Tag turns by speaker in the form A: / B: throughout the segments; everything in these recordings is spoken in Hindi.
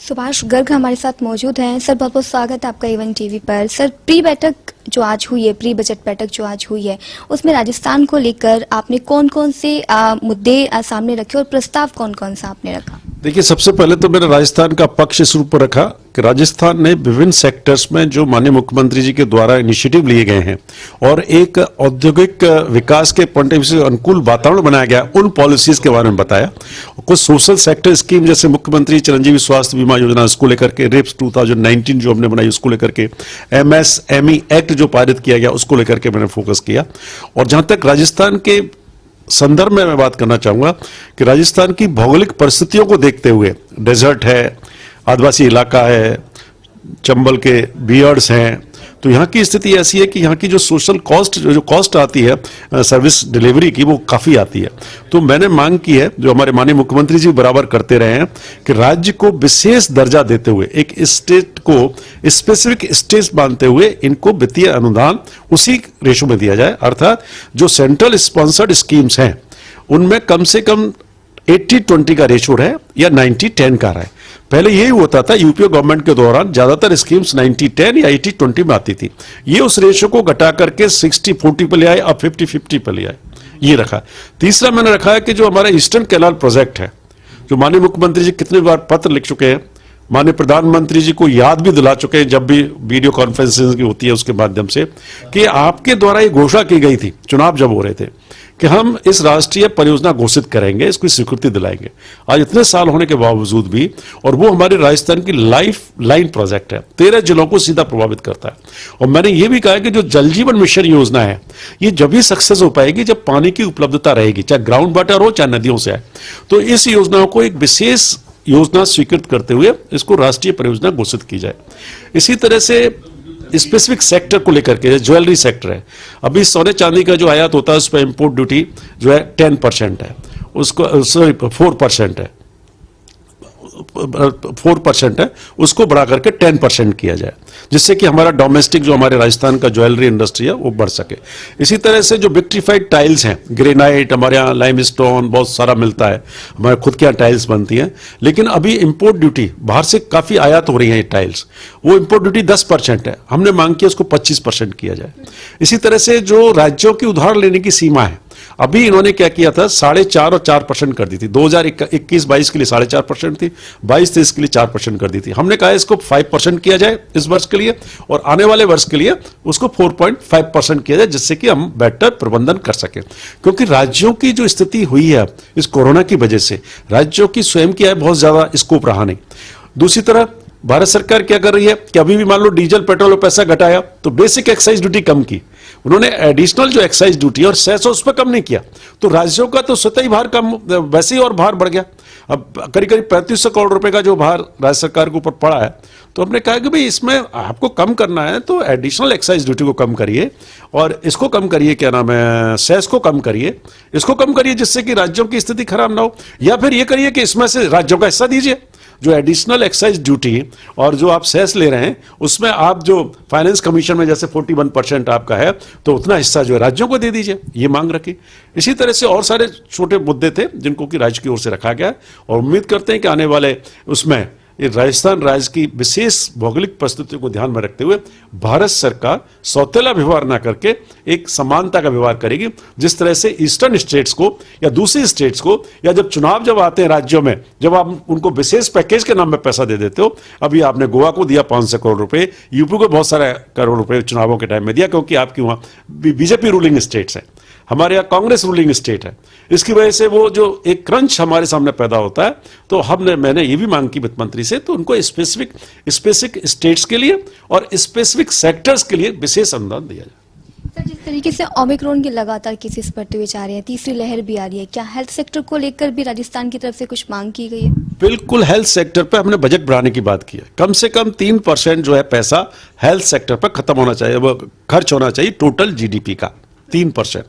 A: सुभाष गर्ग हमारे साथ मौजूद हैं। सर बहुत बहुत स्वागत है आपका A1 टीवी पर। सर प्री बैठक जो आज हुई है, प्री बजट बैठक जो आज हुई है, उसमें राजस्थान को लेकर आपने कौन कौन से मुद्दे सामने रखे और प्रस्ताव कौन कौन सा आपने रखा?
B: देखिए, सबसे पहले तो मैंने राजस्थान का पक्ष इस रूप पर रखा कि राजस्थान ने विभिन्न सेक्टर्स में जो माननीय मुख्यमंत्री जी के द्वारा इनिशिएटिव लिए गए हैं और एक औद्योगिक विकास के पॉइंट ऑफ व्यू से अनुकूल वातावरण बनाया गया, उन पॉलिसीज के बारे में बताया। कुछ सोशल सेक्टर स्कीम जैसे मुख्यमंत्री चिरंजीवी स्वास्थ्य बीमा योजना, उसको लेकर के रिप्स 2019 जो हमने बनाई उसको लेकर के, MSME एक्ट जो पारित किया गया उसको लेकर के मैंने फोकस किया। और जहां तक राजस्थान के संदर्भ में मैं बात करना चाहूंगा कि राजस्थान की भौगोलिक परिस्थितियों को देखते हुए, डेजर्ट है, आदिवासी इलाका है, चंबल के बियर्ड्स हैं, तो यहाँ की स्थिति ऐसी है कि यहाँ की जो सोशल कॉस्ट जो कॉस्ट आती है सर्विस डिलीवरी की, वो काफ़ी आती है। तो मैंने मांग की है, जो हमारे माननीय मुख्यमंत्री जी बराबर करते रहे हैं, कि राज्य को विशेष दर्जा देते हुए, एक स्टेट को स्पेसिफिक स्टेट मानते हुए इनको वित्तीय अनुदान उसी रेशो में दिया जाए। अर्थात जो सेंट्रल स्पॉन्सर्ड स्कीम्स हैं उनमें कम से कम 80-20 का रेशो रहे या 90-10 का रहे। पहले यही होता था, यूपीए गवर्नमेंट के दौरान ज्यादातर स्कीम्स 90-10 या 80-20 में आती थी। ये उस रेशो को घटा करके 60-40 पे ले आए, अब 50-50 पे ले आए, ये रखा। तीसरा मैंने रखा है कि जो हमारा ईस्टर्न कैनाल प्रोजेक्ट है, जो माननीय मुख्यमंत्री जी कितने बार पत्र लिख चुके हैं, माननीय प्रधानमंत्री जी को याद भी दिला चुके हैं जब भी वीडियो कॉन्फ्रेंसिंग की होती है उसके माध्यम से, कि आपके द्वारा ये घोषणा की गई थी चुनाव जब हो रहे थे कि हम इस राष्ट्रीय परियोजना घोषित करेंगे, इसको स्वीकृति दिलाएंगे। आज इतने साल होने के बावजूद भी, और वो हमारे राजस्थान की लाइफ लाइन प्रोजेक्ट है, 13 जिलों को सीधा प्रभावित करता है। और मैंने ये भी कहा कि जो जल जीवन मिशन योजना है, ये जब भी सक्सेस हो पाएगी जब पानी की उपलब्धता रहेगी, चाहे ग्राउंड वाटर हो चाहे नदियों से आए। तो इस योजना को एक विशेष योजना स्वीकृत करते हुए इसको राष्ट्रीय परियोजना घोषित की जाए। इसी तरह से स्पेसिफिक सेक्टर को लेकर के, ज्वेलरी सेक्टर है, अभी सोने चांदी का जो आयात होता है उस पर इंपोर्ट ड्यूटी जो है 10% है, उसको सॉरी 4% है, 4% है, उसको बढ़ा करके 10% किया जाए, जिससे कि हमारा डोमेस्टिक जो हमारे राजस्थान का ज्वेलरी इंडस्ट्री है वो बढ़ सके। इसी तरह से जो विक्ट्रीफाइड टाइल्स हैं, ग्रेनाइट, हमारे यहाँ लाइमस्टोन बहुत सारा मिलता है, हमारे खुद के यहाँ टाइल्स बनती हैं, लेकिन अभी इंपोर्ट ड्यूटी बाहर से काफ़ी आयात हो रही है ये टाइल्स, वो इंपोर्ट ड्यूटी 10% है, हमने मांग किया उसको 25% किया जाए। इसी तरह से जो राज्यों की उधार लेने की सीमा है, अभी इन्होंने क्या किया था, 4.5% और 4% कर दी थी। 2021-22 के लिए 4.5% थी, 22-23 के लिए 4% कर दी थी। हमने कहा इसको 5% किया जाए इस वर्ष के लिए, और आने वाले वर्ष के लिए उसको 4.5% किया जाए, जिससे कि हम बेटर प्रबंधन कर सकें। क्योंकि राज्यों की जो स्थिति हुई है इस कोरोना की वजह से, राज्यों की स्वयं की बहुत ज्यादा स्कोप रहा नहीं। दूसरी तरफ भारत सरकार क्या कर रही है कि अभी भी मान लो डीजल पेट्रोल और पैसा घटाया तो बेसिक एक्साइज ड्यूटी कम की, उन्होंने एडिशनल जो एक्साइज ड्यूटी और सेस उस पर कम नहीं किया, तो राज्यों का तो स्वतः ही भार कम, वैसे ही और भार बढ़ गया। अब करीब करीब 3500 करोड़ रुपए का जो भार राज्य सरकार के ऊपर पड़ा है, तो हमने कहा कि भाई इसमें आपको कम करना है तो एडिशनल एक्साइज ड्यूटी को कम करिए, और इसको कम करिए, क्या नाम है, सेस को कम करिए, इसको कम करिए, जिससे कि राज्यों की स्थिति खराब ना हो। या फिर ये करिए कि इसमें से राज्यों का हिस्सा दीजिए, जो एडिशनल एक्साइज ड्यूटी और जो आप सेस ले रहे हैं उसमें आप जो फाइनेंस कमीशन में जैसे 41% आपका है, तो उतना हिस्सा जो है राज्यों को दे दीजिए, ये मांग रखी। इसी तरह से और सारे छोटे मुद्दे थे जिनको कि राज्य की ओर से रखा गया, और उम्मीद करते हैं कि आने वाले उसमें ये राजस्थान राज्य की विशेष भौगोलिक परिस्थितियों को ध्यान में रखते हुए भारत सरकार सौतेला व्यवहार ना करके एक समानता का व्यवहार करेगी। जिस तरह से ईस्टर्न स्टेट्स को या दूसरी स्टेट्स को, या जब चुनाव जब आते हैं राज्यों में, जब आप उनको विशेष पैकेज के नाम में पैसा दे देते हो, अभी आपने गोवा को दिया 500 करोड़ रुपए, यूपी को बहुत सारे करोड़ रुपए चुनावों के टाइम में दिया, क्योंकि आपकी वहां बीजेपी रूलिंग स्टेट्स है, हमारे यहाँ कांग्रेस रूलिंग स्टेट है। इसकी वजह से वो जो एक क्रंच हमारे सामने पैदा होता है, तो मैंने ये भी मांग की वित्त मंत्री से, तो उनको स्पेसिफिक स्टेट्स के लिए और स्पेसिफिक सेक्टर्स के लिए विशेष अनुदान दिया जाए।
A: सर जिस तरीके से ओमिक्रॉन की लगातार केसेस बढ़ते हुए जा रहे हैं, तीसरी लहर भी आ रही है, क्या हेल्थ सेक्टर को लेकर भी राजस्थान की तरफ से कुछ मांग की गई है?
B: बिल्कुल, हेल्थ सेक्टर पर हमने बजट बढ़ाने की बात की है। कम से कम 3% जो है पैसा हेल्थ सेक्टर पर खत्म होना चाहिए, वो खर्च होना चाहिए टोटल GDP का 3%।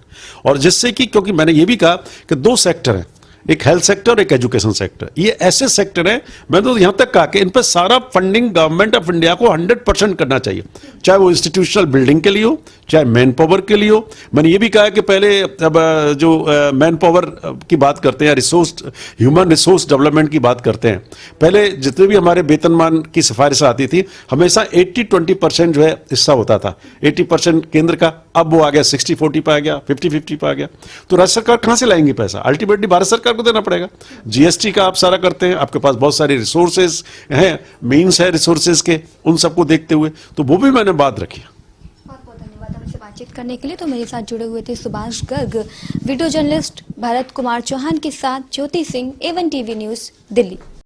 B: और जिससे कि, क्योंकि मैंने ये भी कहा कि 2 सेक्टर हैं, एक हेल्थ सेक्टर और एक एजुकेशन सेक्टर, ये ऐसे सेक्टर हैं, मैं तो यहां तक कहा कि इन पर सारा फंडिंग गवर्नमेंट ऑफ इंडिया को 100% करना चाहिए, चाहे वो इंस्टीट्यूशनल बिल्डिंग के लिए हो, चाहे मैन पावर के लिए हो। मैंने ये भी कहा कि पहले अब जो मैन पावर की बात करते हैं, रिसोर्स ह्यूमन रिसोर्स डेवलपमेंट की बात करते हैं, पहले जितने भी हमारे वेतनमान की सिफारिश आती थी हमेशा 80-20% जो है हिस्सा होता था, 80% केंद्र का, अब वो आ गया 60-40 पे आ गया, 50-50 पे आ गया। तो राज्य सरकार कहां से लाएंगी पैसा? अल्टीमेटली भारत सरकार को देना पड़ेगा। जीएसटी का आप सारा करते हैं, आपके पास बहुत सारे रिसोर्सेज हैं, मीन्स है रिसोर्सेज के, उन सबको देखते हुए तो वो भी मैंने बात रखी।
A: बहुत बहुत धन्यवाद हमसे बातचीत करने के लिए। तो मेरे साथ जुड़े हुए थे सुभाष गर्ग, वीडियो जर्नलिस्ट भरत कुमार चौहान के साथ Jyoti Singh, A1 TV news, Delhi.